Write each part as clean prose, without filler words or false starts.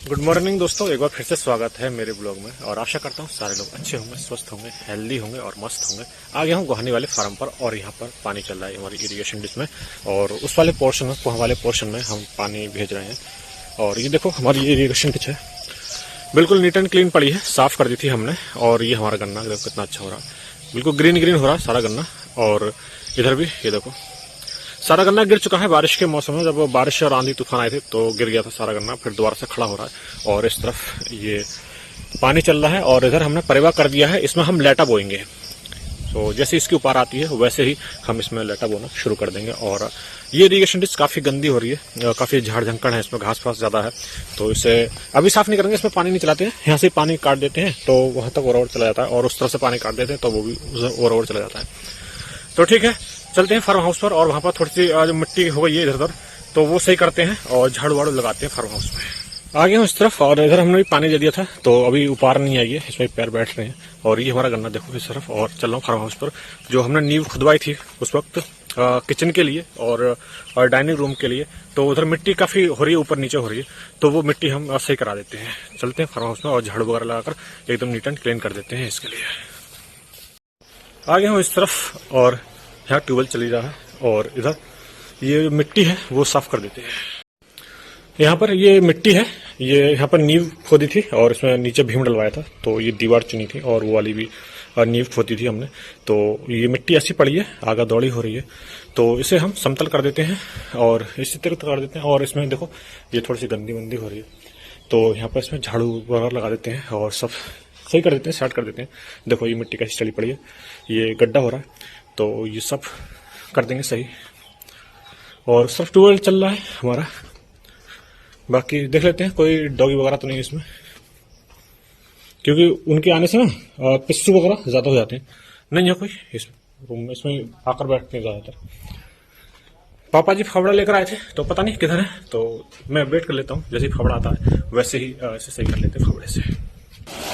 Good morning दोस्तों, एक बार फिर से स्वागत है मेरे ब्लॉग में। और आशा करता हूँ सारे लोग अच्छे होंगे, स्वस्थ होंगे, हेल्दी होंगे और मस्त होंगे। आ गया हूँ गुहानी वाले फार्म पर और यहाँ पर पानी चल रहा है हमारी इरिगेशन डिश में, और उस वाले पोर्शन में, कुआं वाले पोर्शन में हम पानी भेज रहे हैं। और ये देखो हमारी इरिगेशन डिश है, बिल्कुल नीट एंड क्लीन पड़ी है, साफ कर दी थी हमने। और ये हमारा गन्ना देखो कितना अच्छा हो रहा है, बिल्कुल ग्रीन ग्रीन हो रहा है सारा गन्ना। और इधर भी ये देखो सारा गन्ना गिर चुका है बारिश के मौसम में। जब बारिश और आंधी तूफान आए थे तो गिर गया था सारा गन्ना, फिर दोबारा से खड़ा हो रहा है। और इस तरफ ये पानी चल रहा है और इधर हमने परेवा कर दिया है, इसमें हम लेटा बोएंगे। तो जैसे इसकी ऊपर आती है वैसे ही हम इसमें लेटा बोना शुरू कर देंगे। और ये इरिगेशन डिश काफी गंदी हो रही है, काफी झाड़ झंकड़ है इसमें, घास फास ज्यादा है, तो इसे अभी साफ नहीं करेंगे। इसमें पानी नहीं चलाते हैं, यहाँ से पानी काट देते हैं तो वहां तक ओवर चला जाता है, और उस तरफ से पानी काट देते हैं तो वो भी ओवर चला जाता है। तो ठीक है, चलते हैं फार्म हाउस पर। और वहां पर थोड़ी सी जो मिट्टी हो गई है इधर उधर, तो वो सही करते हैं और झाड़ू वाड़ू लगाते हैं फार्म हाउस में। आ गए हम इस तरफ, और इधर हमने भी पानी दे दिया था तो अभी ऊपर नहीं आई है, इसमें पैर बैठ रहे हैं। और ये हमारा गन्ना देखो इस तरफ। और चल रहा हूँ फार्म हाउस पर, जो हमने नींव खुदवाई थी उस वक्त किचन के लिए और डाइनिंग रूम के लिए। तो उधर मिट्टी काफी हो रही है, ऊपर नीचे हो रही है, तो वो मिट्टी हम सही करा देते हैं। चलते हैं फार्म हाउस में और झाड़ू वगैरह लगाकर एकदम नीट एंड क्लीन कर देते हैं इसके लिए। आ गए हम इस तरफ, और यहाँ ट्यूबवेल चली रहा है, और इधर ये मिट्टी है वो साफ कर देते हैं। यहाँ पर ये मिट्टी है, ये यहाँ पर नींव खोदी थी और इसमें नीचे भीम डलवाया था, तो ये दीवार चुनी थी और वो वाली भी नींव खोदी थी हमने। तो ये मिट्टी ऐसी पड़ी है, आगा दौड़ी हो रही है, तो इसे हम समतल कर देते हैं और इसी तरह कर देते हैं। और इसमें देखो ये थोड़ी सी गंदी वंदी हो रही है, तो यहाँ पर इसमें झाड़ू वगैरह लगा देते हैं और सब सही कर देते हैं, स्टार्ट कर देते हैं। देखो ये मिट्टी कैसी चली पड़ी है, ये गड्ढा हो रहा है, तो ये सब कर देंगे सही। और सिर्फ ट्यूबवेल चल रहा है हमारा, बाकी देख लेते हैं कोई डॉगी वगैरह तो नहीं इसमें, क्योंकि उनके आने से ना पिस्सू वगैरह ज्यादा हो जाते हैं। नहीं है कोई इसमें रूम में, इसमें आकर बैठते हैं ज्यादातर। पापा जी फावड़ा लेकर आए थे तो पता नहीं किधर है, तो मैं वेट कर लेता हूँ, जैसे ही फावड़ा आता है वैसे ही ऐसे सही कर लेते हैं फावड़े से।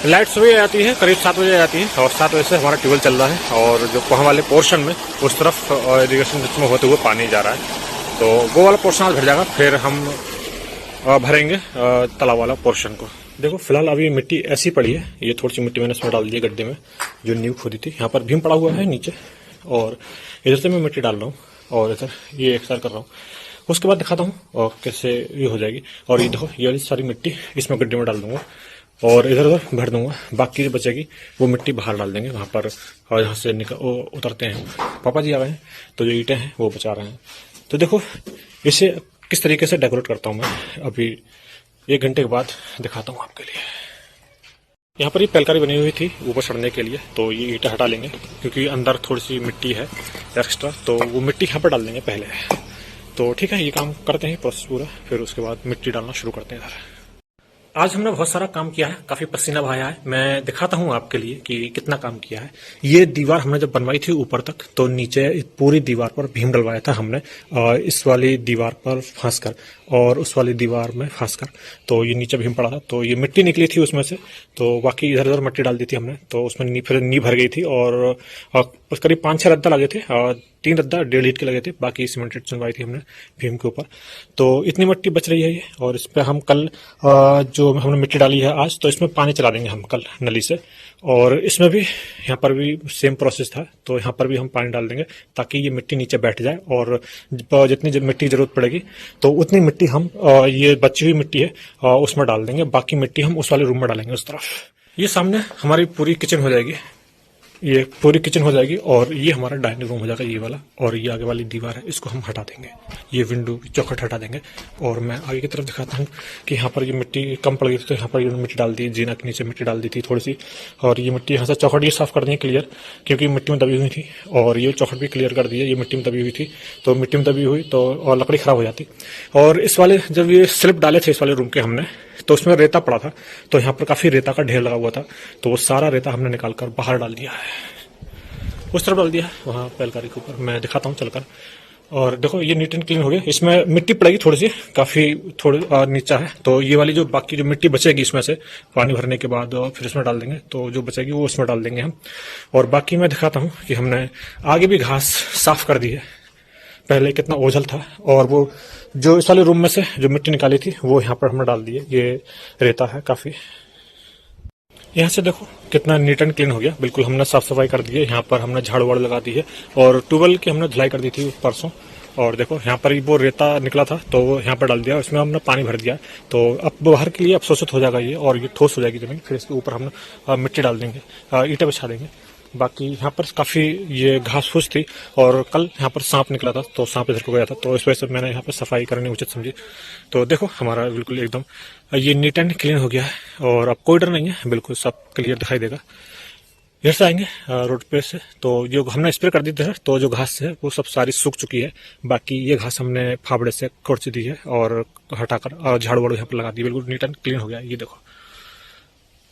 लाइट सुबह आती है, करीब 7 बजे आती है, और 7 बजे से हमारा ट्यूबवेल चल रहा है। और जो कुआं वाले पोर्शन में उस तरफ इरिगेशन में होते हुए पानी जा रहा है, तो वो वाला पोर्शन आज भर जाएगा, फिर हम भरेंगे तालाब वाला पोर्शन को। देखो फिलहाल अभी मिट्टी ऐसी पड़ी है, ये थोड़ी सी मिट्टी मैंने इसमें डाल दी है गड्ढे में जो नींव खोदी थी। यहाँ पर भीम पड़ा हुआ है नीचे, और इधर से मैं मिट्टी डाल रहा हूँ और इधर ये एक्सर कर रहा हूँ। उसके बाद दिखाता हूँ और कैसे ये हो जाएगी। और ये देखो ये वाली सारी मिट्टी इसमें गड्ढे में डाल दूंगा और इधर उधर भर दूंगा, बाकी जो बचेगी वो मिट्टी बाहर डाल देंगे वहां पर, और यहाँ से उतरते हैं। पापा जी आ गए हैं तो जो ईंटें हैं वो बचा रहे हैं। तो देखो इसे किस तरीके से डेकोरेट करता हूँ मैं, अभी 1 घंटे के बाद दिखाता हूँ आपके लिए। यहाँ पर ये पेलकारी बनी हुई थी ऊपर चढ़ने के लिए, तो ये ईंटें हटा लेंगे क्योंकि अंदर थोड़ी सी मिट्टी है एक्स्ट्रा, तो वो मिट्टी यहाँ पर डाल देंगे पहले। तो ठीक है, ये काम करते हैं प्रोसेस पूरा, फिर उसके बाद मिट्टी डालना शुरू करते हैं इधर। आज हमने बहुत सारा काम किया है, काफी पसीना बहाया है। मैं दिखाता हूँ आपके लिए कि कितना काम किया है। ये दीवार हमने जब बनवाई थी ऊपर तक, तो नीचे पूरी दीवार पर भीम डलवाया था हमने, इस वाली दीवार पर फांस कर और उस वाली दीवार में फांस कर, तो ये नीचे भीम पड़ा था, तो ये मिट्टी निकली थी उसमें से, तो बाकी इधर उधर मिट्टी डाल दी थी हमने, तो उसमें फिर नी भर गई थी। और करीब 5-6 रद्दा लगे थे, 3 रद्दा 1.5 ईंट के लगे थे, बाकी सीमेंटेड चुनवाई थी हमने भीम के ऊपर। तो इतनी मिट्टी बच रही है ये, और इस पर हम कल जो हमने मिट्टी डाली है आज, तो इसमें पानी चला देंगे हम कल नली से। और इसमें भी यहाँ पर भी सेम प्रोसेस था, तो यहाँ पर भी हम पानी डाल देंगे ताकि ये मिट्टी नीचे बैठ जाए, और जितनी मिट्टी जरूरत पड़ेगी तो उतनी मिट्टी हम ये बची हुई मिट्टी है उसमें डाल देंगे, बाकी मिट्टी हम उस वाले रूम में डालेंगे उस तरफ। ये सामने हमारी पूरी किचन हो जाएगी, ये पूरी किचन हो जाएगी, और ये हमारा डाइनिंग रूम हो जाएगा ये वाला। और ये आगे वाली दीवार है, इसको हम हटा देंगे, ये विंडो चौखट हटा देंगे। और मैं आगे की तरफ दिखाता हूँ कि यहाँ पर ये मिट्टी कम पड़ गई थी, तो यहाँ पर ये मिट्टी डाल दी, जीना के नीचे मिट्टी डाल दी थी थोड़ी सी, और ये मिट्टी यहाँ से चौखट ये साफ कर देंगे क्लियर, क्योंकि मिट्टी में दबी हुई थी। और ये चौखट भी क्लियर कर दी है, ये मिट्टी में दबी हुई थी, तो मिट्टी में दबी हुई तो और लकड़ी खराब हो जाती। और इस वाले जब ये स्लिप डाले थे इस वाले रूम के हमने, तो उसमें रेता पड़ा था, तो यहाँ पर काफी रेता का ढेर लगा हुआ था, तो वो सारा रेता हमने निकालकर बाहर डाल दिया है, उस तरफ डाल दिया वहाँ पेलकारी के ऊपर। मैं दिखाता हूँ चलकर। और देखो ये नीट एंड क्लीन हो गया, इसमें मिट्टी पड़ेगी थोड़ी सी, काफी थोड़ी नीचा है, तो ये वाली जो बाकी जो मिट्टी बचेगी इसमें से पानी भरने के बाद फिर इसमें डाल देंगे, तो जो बचेगी वो उसमें डाल देंगे हम। और बाकी मैं दिखाता हूँ कि हमने आगे भी घास साफ कर दी है, पहले कितना ओझल था। और वो जो इस वाले रूम में से जो मिट्टी निकाली थी वो यहाँ पर हमने डाल दी है। ये रेता है काफी। यहाँ से देखो कितना नीट एंड क्लीन हो गया, बिल्कुल हमने साफ सफाई कर दी है। यहाँ पर हमने झाड़ू वाड़ लगा दी है और ट्यूबवेल की हमने धुलाई कर दी थी परसों। और देखो यहाँ पर वो रेता निकला था तो वो यहाँ पर डाल दिया, इसमें हमने पानी भर दिया। तो अब बाहर के लिए अब शोषित हो जाएगा ये, और ये ठोस हो जाएगी जमीन। फिर इसके ऊपर हम मिट्टी डाल देंगे, ईंटें बिछा देंगे। बाकी यहाँ पर काफी ये घास फूस थी और कल यहाँ पर सांप निकला था तो सांप इधर को गया था, तो इस वजह से मैंने यहाँ पर सफाई करनी उचित समझी। तो देखो हमारा बिल्कुल एकदम ये नीट एंड क्लीन हो गया है और अब कोई डर नहीं है, बिल्कुल सब क्लियर दिखाई देगा। इधर से आएंगे रोड पे से तो जो हमने स्प्रे कर दी थी तो जो घास है वो सब सारी सूख चुकी है। बाकी ये घास हमने फावड़े से खोच दी है और हटाकर झाड़ू वाड़ू यहाँ पर लगा दी, बिल्कुल नीट एंड क्लीन हो गया। ये देखो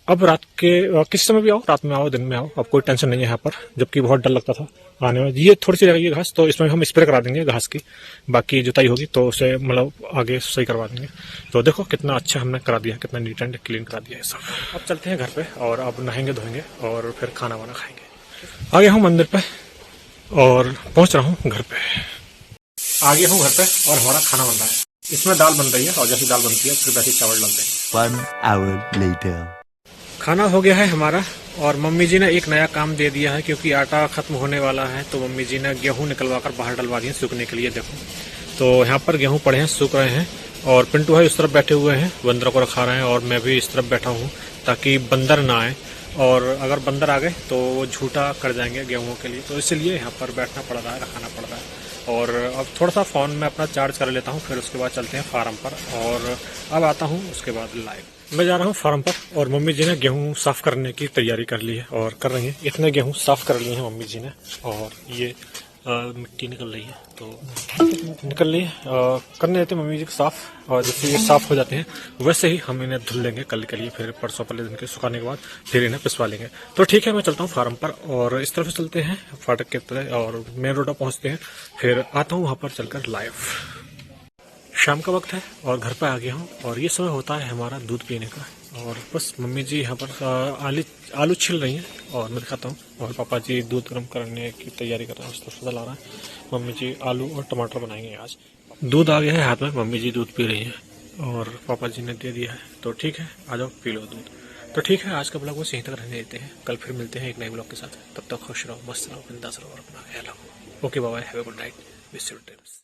अब रात के किस समय भी आओ, रात में आओ दिन में आओ, अब कोई टेंशन नहीं है यहाँ पर। जबकि बहुत डर लगता था आने में। ये थोड़ी सी रहेगी घास तो इसमें हम स्प्रे करा देंगे घास की, बाकी जुताई होगी तो उसे मतलब आगे सही करवा देंगे। तो देखो कितना अच्छा हमने करा दिया, कितना नीट एंड क्लीन करा दिया है सब। अब चलते हैं घर पे और अब नहाएंगे धोएंगे और फिर खाना वाना खाएंगे। आ गया हूँ मंदिर पे और पहुंच रहा हूँ घर पे। आ गया हूँ घर पे और हमारा खाना बन रहा है। इसमें दाल बन रही है और जैसी दाल बनती है फिर वैसे चावल डाल देंगे। 1 hour later. खाना हो गया है हमारा और मम्मी जी ने एक नया काम दे दिया है, क्योंकि आटा खत्म होने वाला है तो मम्मी जी ने गेहूं निकलवा कर बाहर डलवा दिए सूखने के लिए। देखो तो यहाँ पर गेहूं पड़े हैं, सूख रहे हैं। और पिंटू भाई उस तरफ बैठे हुए हैं, बंदरों को रखा रहे हैं और मैं भी इस तरफ बैठा हूँ ताकि बंदर ना आए। और अगर बंदर आ गए तो वो झूठा कर जाएंगे गेहूं के लिए, तो इसलिए यहाँ पर बैठना पड़ रहा है, रखाना पड़ रहा है। और अब थोड़ा सा फोन में अपना चार्ज कर लेता हूँ, फिर उसके बाद चलते हैं फार्म पर और अब आता हूँ उसके बाद लाइव। मैं जा रहा हूँ फार्म पर और मम्मी जी ने गेहूं साफ करने की तैयारी कर ली है और कर रही है। इतने गेहूं साफ कर लिए हैं मम्मी जी ने और ये मिट्टी निकल रही है तो निकल रही है। करने देते मम्मी जी को साफ, और जैसे ये साफ हो जाते हैं वैसे ही हम इन्हें धुल लेंगे कल के लिए। फिर परसों पहले दिन के सुखाने के बाद फिर इन्हें पिसवा लेंगे। तो ठीक है मैं चलता हूँ फार्म पर और इस तरफ से चलते हैं फाटक के तरह और मेन रोड पर पहुंचते हैं। फिर आता हूँ वहां पर चलकर लाइव। शाम का वक्त है और घर पे आ गया हूँ और ये समय होता है हमारा दूध पीने का। और बस मम्मी जी यहाँ पर आलू छिल रही हैं और मैं दिखाता हूँ। और पापा जी दूध गर्म करने की तैयारी कर रहे हैं, उस तरफ से ला रहा है। मम्मी जी आलू और टमाटर बनाएंगे आज। दूध आ गया है हाथ में, मम्मी जी दूध पी रही हैं और पापा जी ने दे दिया है। तो ठीक है आ जाओ पी लो दूध। तो ठीक है आज का ब्लॉग बस यहीं तक रहने देते हैं, कल फिर मिलते हैं एक नए ब्लॉग के साथ। तब तक खुश रहो, मस्त रहो, बिंदास रहो और अपना ख्याल रखो। Okay bye, have a good night, wish you dreams.